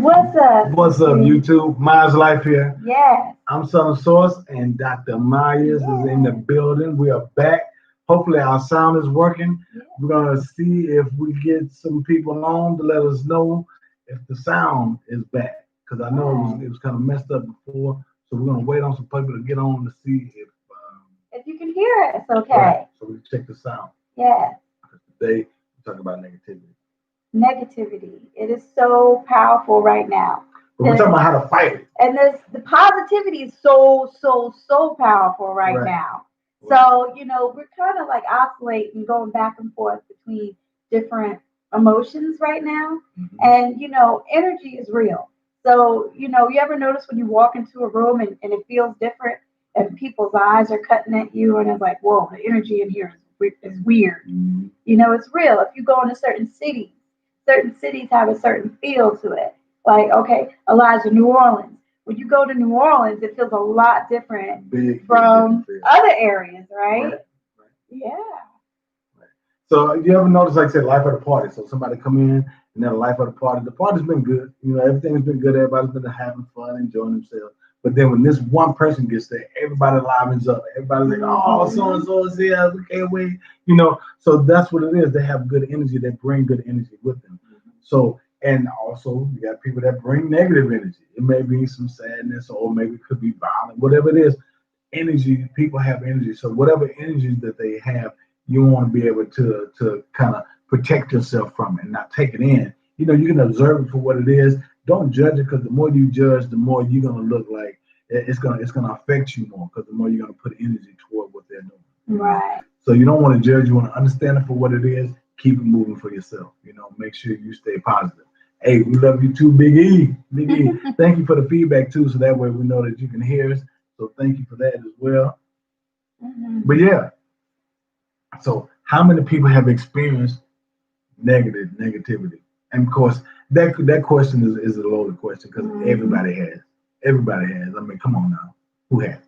What's up? What's up, YouTube? Myers Life here. Yes. I'm Son of Source, and Dr. Myers is in the building. We are back. Hopefully, our sound is working. We're going to see if we get some people on to let us know if the sound is back. Because I know it was kind of messed up before. So we're going to wait on some people to get on to see if you can hear us, okay. Right, so we check the sound. Yeah. Today, we're talking about negativity. Negativity. It is so powerful right now. But we're talking about how to fight it. And the positivity is so powerful right now. So, we're kind of like oscillating, going back and forth between different emotions right now. Mm-hmm. And, energy is real. So, you ever notice when you walk into a room and it feels different and people's eyes are cutting at you and it's like, whoa, the energy in here is weird. Mm-hmm. It's real. If you go into certain cities have a certain feel to it. Like, okay, Elijah, New Orleans. When you go to New Orleans, it feels a lot different from other areas, right? Yeah. Right. So you ever notice, like I said, life at a party? So somebody come in and then life at a party. The party's been good. Everything's been good. Everybody's been having fun, enjoying themselves. But then when this one person gets there, everybody livens up. Everybody's like, oh, so-and-so is here. We can't wait. So that's what it is. They have good energy. They bring good energy with them. Mm-hmm. So, and also you got people that bring negative energy. It may be some sadness or maybe it could be violent, whatever it is. Energy, people have energy. So whatever energy that they have, you want to be able to kind of protect yourself from it and not take it in. You can observe it for what it is. Don't judge it, because the more you judge, the more you're gonna look like it's gonna affect you more, because the more you're gonna put energy toward what they're doing. Right. So you don't want to judge. You want to understand it for what it is. Keep it moving for yourself. Make sure you stay positive. Hey, we love you too, Big E. Big E. Thank you for the feedback too, so that way we know that you can hear us. So thank you for that as well. Mm-hmm. But yeah. So how many people have experienced negativity? And of course, that question is a loaded question, because everybody has. Everybody has. I mean, come on now. Who has?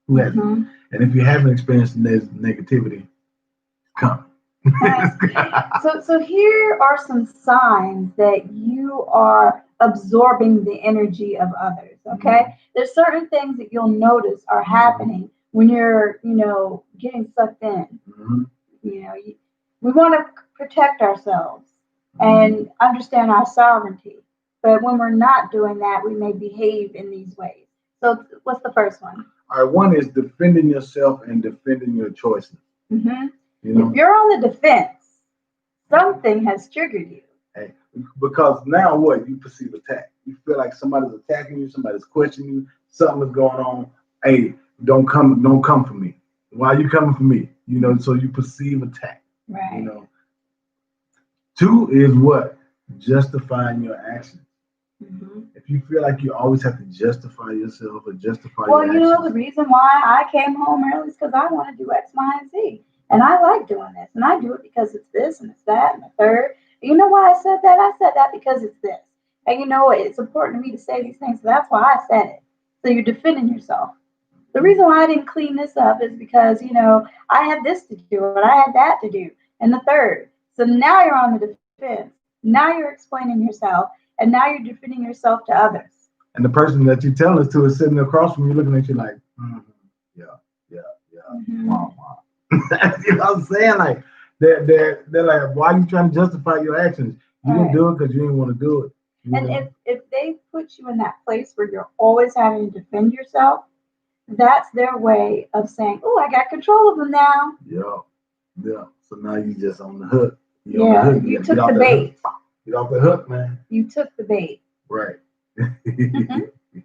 Who hasn't? Mm-hmm. And if you haven't experienced negativity, come. So here are some signs that you are absorbing the energy of others. Okay, mm-hmm. There's certain things that you'll notice are happening when you're, getting sucked in. Mm-hmm. We want to protect ourselves and understand our sovereignty. But when we're not doing that, we may behave in these ways. So what's the first one? All right, one is defending yourself and defending your choices. Mm-hmm. If you're on the defense, something has triggered you. Hey, because now what? You perceive attack. You feel like somebody's attacking you, somebody's questioning you, something is going on. Hey, don't come for me. Why are you coming for me? So you perceive attack. Right. Two is what? Justifying your actions. Mm-hmm. If you feel like you always have to justify yourself or justify your actions. Well, the reason why I came home early is because I want to do X, Y, and Z. And I like doing this. And I do it because it's this and it's that and the third. You know why I said that? I said that because it's this. And it's important to me to say these things. So that's why I said it. So you're defending yourself. The reason why I didn't clean this up is because, I had this to do and I had that to do. And the third. So now you're on the defense. Now you're explaining yourself. And now you're defending yourself to others. And the person that you tell this to is sitting across from you looking at you like, yeah. Mm-hmm. Wow. You know what I'm saying? Like, they're like, why are you trying to justify your actions? You didn't do it because you didn't want to do it. And if they put you in that place where you're always having to defend yourself, that's their way of saying, oh, I got control of them now. Yeah. So now you just on the hook. You took the bait. Get off the hook, man. You took the bait. Right. Mm-hmm.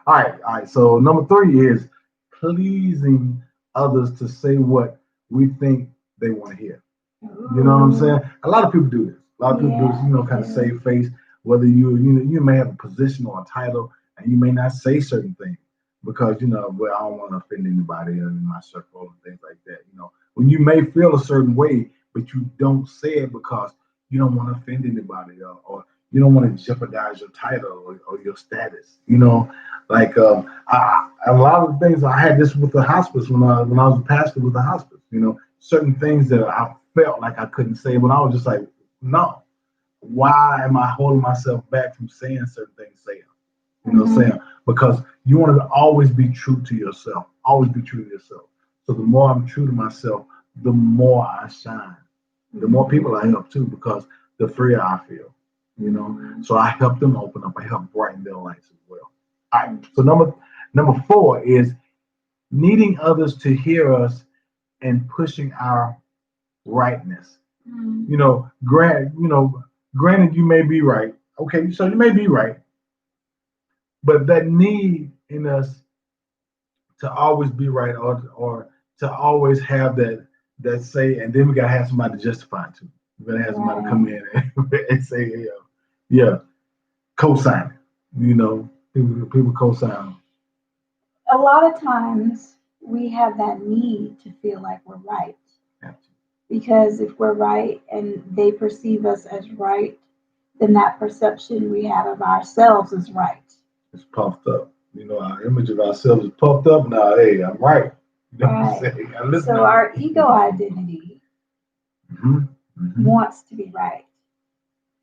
All right. So number 3 is pleasing others to say what we think they want to hear. Ooh. You know what I'm saying? A lot of people do this. A lot of people do this, kind of save face. Whether you may have a position or a title, and you may not say certain things because I don't want to offend anybody in my circle and things like that. When you may feel a certain way, but you don't say it because you don't want to offend anybody or you don't want to jeopardize your title or your status. Like a lot of things. I had this with the hospice when I was a pastor with the hospice. Certain things that I felt like I couldn't say, but I was just like, no, why am I holding myself back from saying certain things? Say them. You know, Mm-hmm. say them because you want to always be true to yourself. Always be true to yourself. So the more I'm true to myself, the more I shine. The more people I help too, because the freer I feel. You know, so I help them open up. I help brighten their lights as well. All right. So number four is needing others to hear us and pushing our rightness. Mm-hmm. Granted, you may be right. Okay, so you may be right, but that need in us to always be right or to always have that say, and then we gotta have somebody to justify it to. We gotta have somebody come Right. in and say, yeah, co-sign it. People co-sign. A lot of times we have that need to feel like we're right. Yeah. Because if we're right and they perceive us as right, then that perception we have of ourselves is right. It's puffed up. Our image of ourselves is puffed up. Now, hey, I'm right. You know what I'm Right. saying? I listen So to our ego identity hmm hmm wants to be right.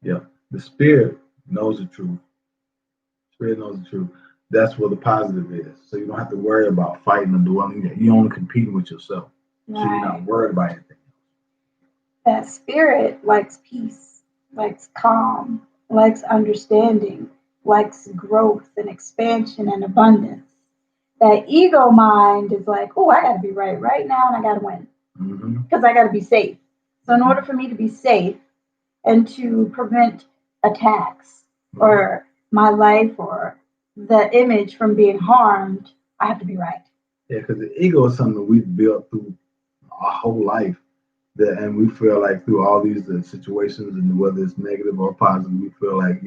Yeah. The spirit knows the truth. Spirit knows the truth. That's where the positive is. So you don't have to worry about fighting or dwelling. You're only competing with yourself. So you're not Right. worried about anything. That spirit likes peace, likes calm, likes understanding, likes growth and expansion and abundance. That ego mind is like, oh, I got to be right now and I got to win hmm because I got to be safe. So, in order for me to be safe and to prevent attacks Right. or my life or the image from being harmed, I have to be right. Yeah, because the ego is something that we've built through our whole life. And we feel like through all these situations, and whether it's negative or positive, we feel like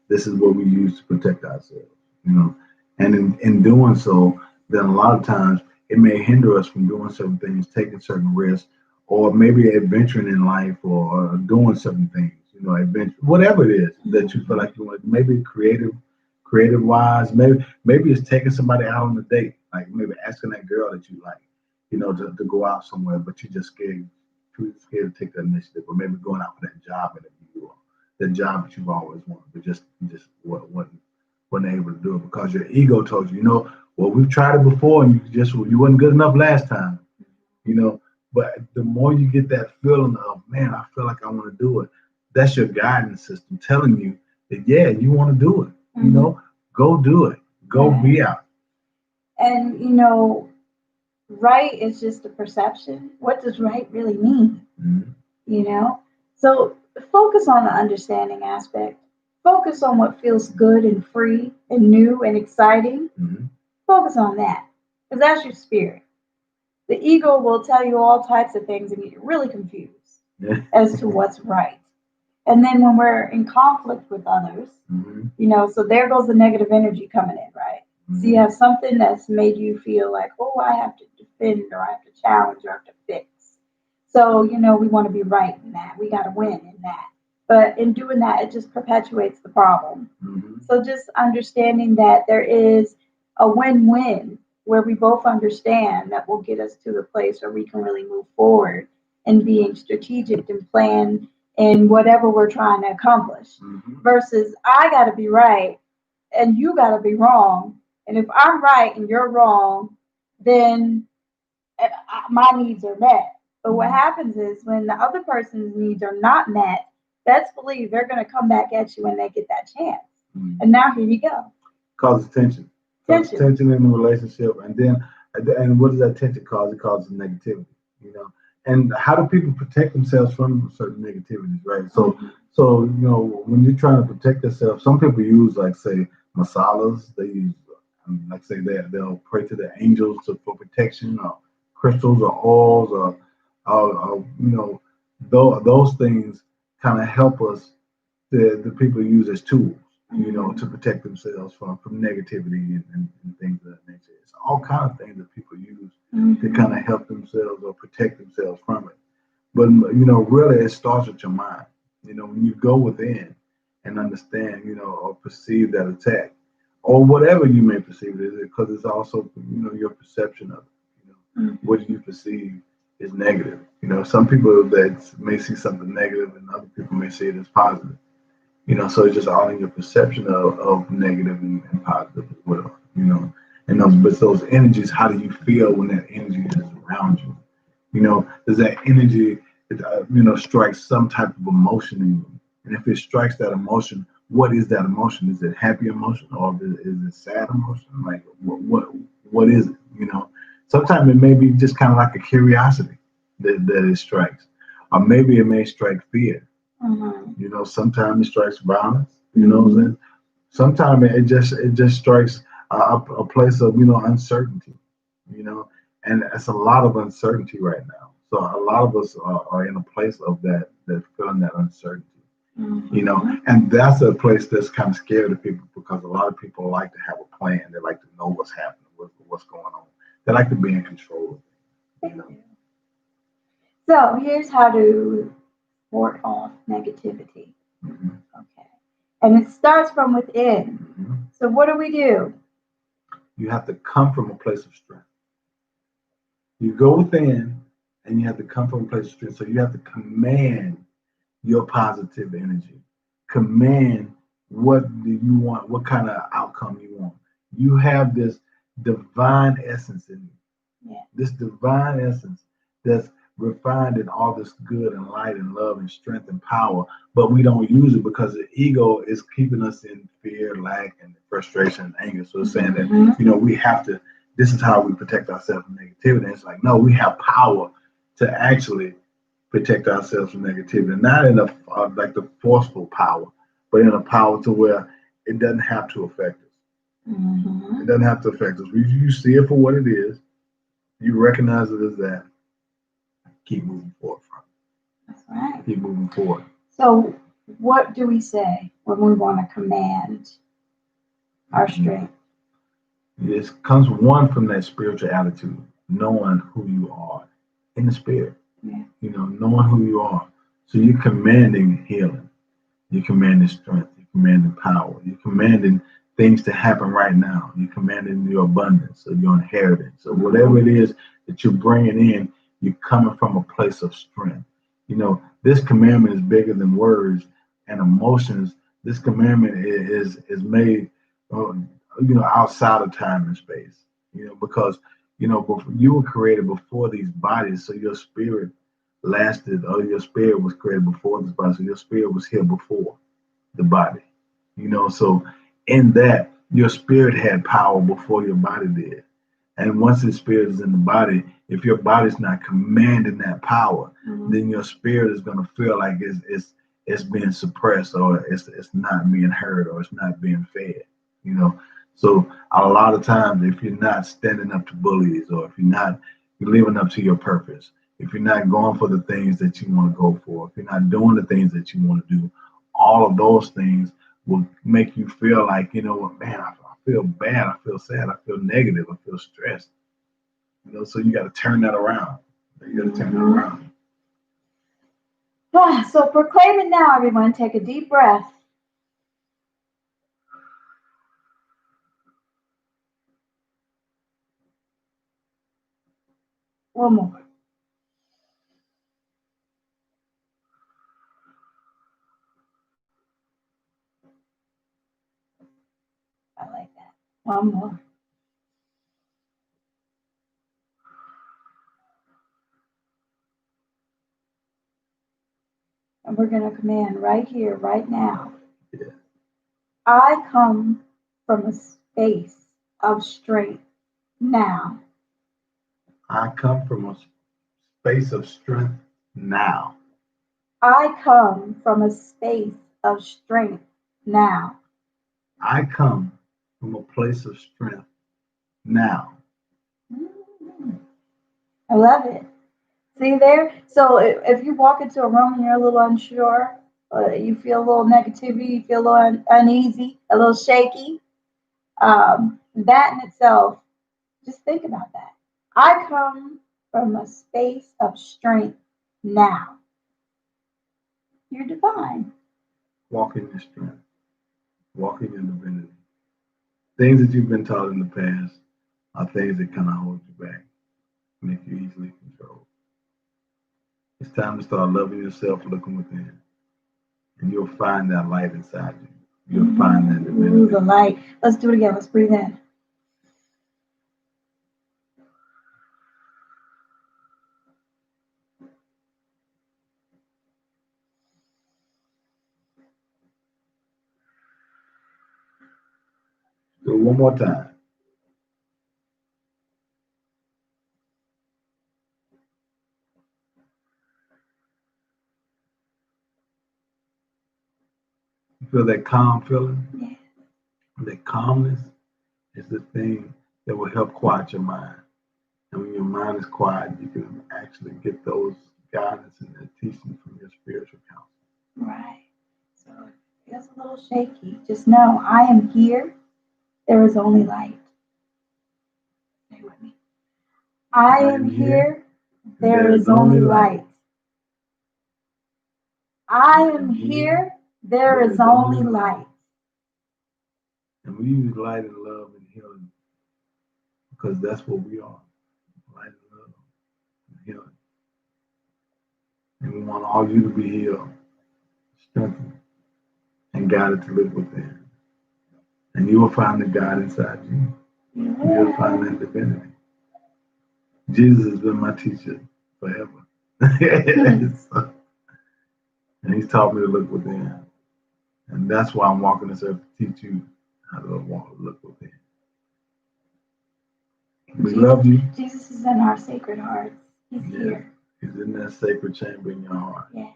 this is what we use to protect ourselves. You know, and in doing so, then a lot of times it may hinder us from doing certain things, taking certain risks, or maybe adventuring in life, or doing certain things. Adventure, whatever it is that you feel like you want. Maybe creative wise. Maybe it's taking somebody out on a date, like maybe asking that girl that you like, to go out somewhere, but you're just too scared to take the initiative, or maybe going out for that job interview, or the job that you've always wanted, but just wasn't able to do it because your ego told you, well, we've tried it before, and you wasn't good enough last time, you know. But the more you get that feeling of, man, I feel like I want to do it, that's your guidance system telling you that, yeah, you want to do it. Go do it. Go Right. be out. And, right is just a perception. What does right really mean? Mm-hmm. You know? So focus on the understanding aspect. Focus on what feels good and free and new and exciting. Mm-hmm. Focus on that because that's your spirit. The ego will tell you all types of things and get you really confused Yeah. as to what's right. And then when we're in conflict with others, Mm-hmm. so there goes the negative energy coming in, right? So you Mm-hmm. have something that's made you feel like, oh, I have to defend or I have to challenge or I have to fix. So, we want to be right in that. We got to win in that. But in doing that, it just perpetuates the problem. Mm-hmm. So just understanding that there is a win-win where we both understand that will get us to the place where we can really move forward and being strategic and plan in whatever we're trying to accomplish. Mm-hmm. Versus I got to be right and you got to be wrong. And if I'm right and you're wrong, then my needs are met. But what happens is when the other person's needs are not met, best believe they're going to come back at you when they get that chance. Mm-hmm. And now here you go. Causes tension. Causes Tension. tension in the relationship, and what does that tension cause? It causes negativity. And how do people protect themselves from certain negativities, right? So when you're trying to protect yourself, some people use, like, say, masalas. They use, like, say, they'll pray to the angels for protection, or crystals, or oils, or those things kind of help us. The people use as tools, to protect themselves from negativity and things of that nature. It's all kind of things that people use to kind of help themselves or protect themselves from it. But really, it starts with your mind. When you go within and understand, or perceive that attack, or whatever you may perceive it, because it's also your perception of it. What you perceive is negative. Some people that may see something negative, and other people may see it as positive. So it's just all in your perception of negative and positive as well. And those energies, how do you feel when that energy is around you? Does that energy, strike some type of emotion in you? And if it strikes that emotion, what is that emotion? Is it happy emotion or is it sad emotion? Like what is it? Sometimes it may be just kind of like a curiosity that it strikes, or maybe it may strike fear. Sometimes it strikes violence. What I'm saying? Sometimes it just strikes a place of uncertainty. You know, and it's a lot of uncertainty right now. So a lot of us are in a place of that feeling that uncertainty. And that's a place that's kind of scary to people because a lot of people like to have a plan. They like to know what's happening, what's going on. They like to be in control. You know. So here's how to ward off negativity. Okay. And it starts from within. So what do? You have to come from a place of strength. You go within and you have to come from a place of strength. So you have to command your positive energy. Command what do you want, what kind of outcome you want. You have this divine essence in you. Yeah. This divine essence that's refined in all this good and light and love and strength and power, but we don't use it because the ego is keeping us in fear, lack, and frustration and anger. So it's saying that, we have to, this is how we protect ourselves from negativity. And it's like, no, we have power to actually protect ourselves from negativity, not in a like the forceful power, but in a power to where it doesn't have to affect us. It doesn't have to affect us. You see it for what it is. You recognize it as that. Keep moving forward from it. That's right. Keep moving forward. So what do we say when we want to command our strength? This comes one from that spiritual attitude, knowing who you are in the spirit. Yeah. Knowing who you are. So you're commanding healing. You're commanding strength. You're commanding power. You're commanding things to happen right now. You're commanding your abundance or your inheritance or whatever it is that you're bringing in. You're coming from a place of strength. This commandment is bigger than words and emotions. This commandment is made, outside of time and space. Because you were created before these bodies, so your spirit lasted, or your spirit was created before this body, so your spirit was here before the body. So in that, your spirit had power before your body did. And once the spirit is in the body, if your body's not commanding that power, then your spirit is going to feel like it's being suppressed, or it's not being heard, or it's not being fed. So a lot of times, if you're not standing up to bullies, or if you're living up to your purpose, if you're not going for the things that you want to go for, if you're not doing the things that you want to do, all of those things will make you feel like, man, I feel bad, I feel sad, I feel negative, I feel stressed. So you got to turn that around. You got to turn that around. So proclaim it now, everyone. Take a deep breath. One more. I like that. One more. And we're going to command right here, right now. Yeah. I come from a space of strength now. I come from a space of strength now. I come from a space of strength now. I come from a place of strength now. I love it. See there? So if you walk into a room and you're a little unsure, you feel a little negativity, you feel a little uneasy, a little shaky, that in itself, just think about that. I come from a space of strength now. You're divine. Walk in your strength. Walk in your divinity. Things that you've been taught in the past are things that kind of hold you back, make you easily controlled. It's time to start loving yourself, looking within, and you'll find that light inside you. You'll find that divinity. Ooh, the light. Let's do it again. Let's breathe in. Do it one more time. You feel that calm feeling? Yeah. That calmness is the thing that will help quiet your mind. And when your mind is quiet, you can actually get those guidance and that teaching from your spiritual counselor. Right. So if it's a little shaky, just know I am here. There is only light. Stay with me. I am here. There is only light. I am here. There is only light. And we use light and love and healing because that's what we are. Light and love and healing. And we want all you to be healed, strengthened, and guided to live within. And you will find the God inside you. Yeah. You'll find that divinity. Jesus has been my teacher forever. And he's taught me to look within. And that's why I'm walking this earth to teach you how to look within. We love you. Jesus is in our sacred hearts. He's here. He's in that sacred chamber in your heart. Yeah.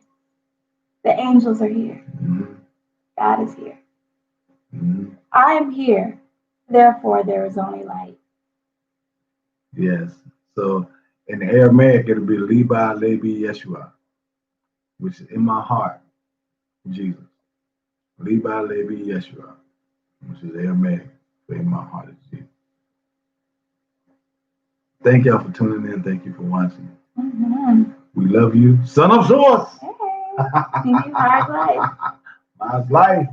The angels are here. Mm-hmm. God is here. Mm-hmm. I am here. Therefore, there is only light. Yes. So in the Aramaic, it'll be Liba Lebi Yeshua, which is in my heart, Jesus. Liba Lebi Yeshua, which is Aramaic, but in my heart is Jesus. Thank y'all for tuning in. Thank you for watching. Mm-hmm. We love you. Son of Source. Hey. Mine's life. Mine's life.